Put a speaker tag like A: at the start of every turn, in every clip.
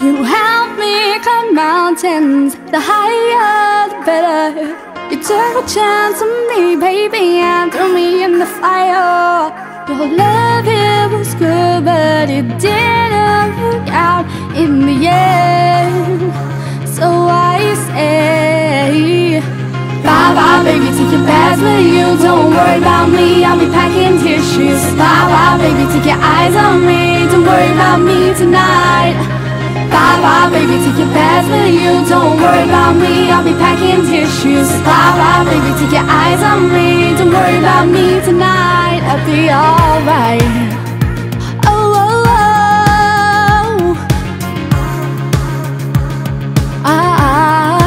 A: You help me climb mountains, the higher the better. You took a chance on me, baby, and threw me in the fire. Your love, it was good, but it didn't work out in the end. So I say, bye bye, baby, take your bags with you. Don't worry about me, I'll be packing tissues. Bye bye, baby, take your eyes on me. Don't worry about me tonight. Bye bye, baby, take your bags with you. Don't worry about me, I'll be packing tissues. Bye bye, baby, take your eyes on me. Don't worry about me tonight, I'll be alright. Oh, oh, oh.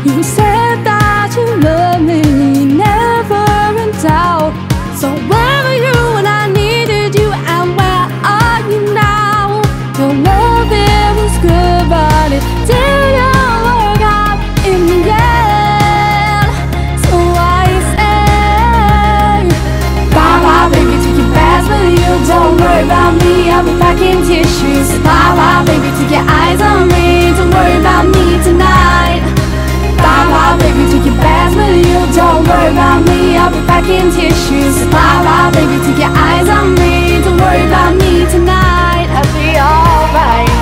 A: You said that you love me, never in doubt. So where were you when I needed you, and where are you now? Your love, it was good, but it didn't work out in the end. So I say, bye bye, baby, take your bags with you. Don't worry about me, I'll be packing tissues. Bye bye, baby, take your eyes on me. Don't worry about me tonight. Bye bye, baby, take your bags with you. Don't worry about me, I'll be packing tissues. Bye bye, baby, take your eyes on me. Don't worry about me tonight, I'll be alright.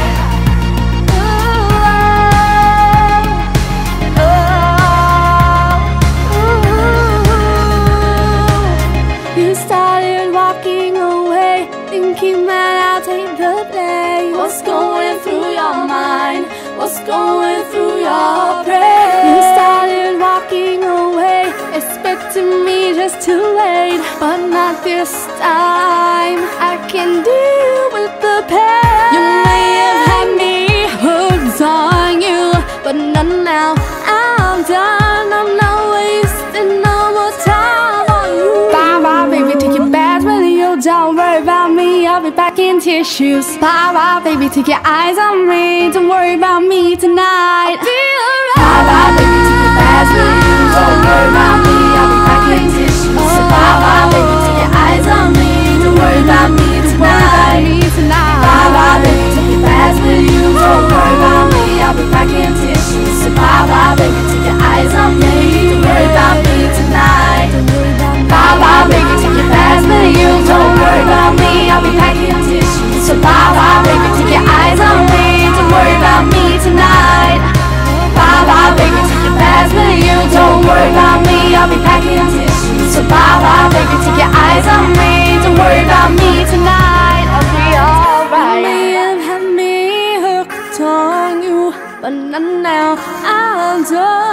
A: You started walking away, thinking that I'll take the blame. What's going through your mind? What's going through your brain? You started walking away, expecting me just to wait, but not this time. I can deal with the pain. You may have had me hooked on you, but not now. I'm done, I'm not wasting no more time on you. Bye bye, baby, take your bags with you. Don't worry about me, I'll be packing tissues. Bye bye, baby, take your eyes on me. Don't worry about me tonight, I'll be alright. Bye bye, baby, take your bags with you. Don't worry about me, I'll be packing tissues. Bye bye, baby, take your eyes on me. Don't worry about me tonight. Bye bye, baby, take your bags with you. Don't worry about me, I'll be packing tissues. Bye bye, baby, take your eyes on me. Don't worry about me tonight. Bye bye, baby, take your bags with you. Don't worry about me, I'll be packing tissues. So bye bye, baby, take your eyes on me. Don't worry about me tonight. Bye bye, baby, take your bags with you. Don't worry about me, I'll be packing tissues. So bye bye, baby, take your eyes on me. Don't worry about me tonight, I'll be alright. You may have had me hooked on you, but not now. I'm done.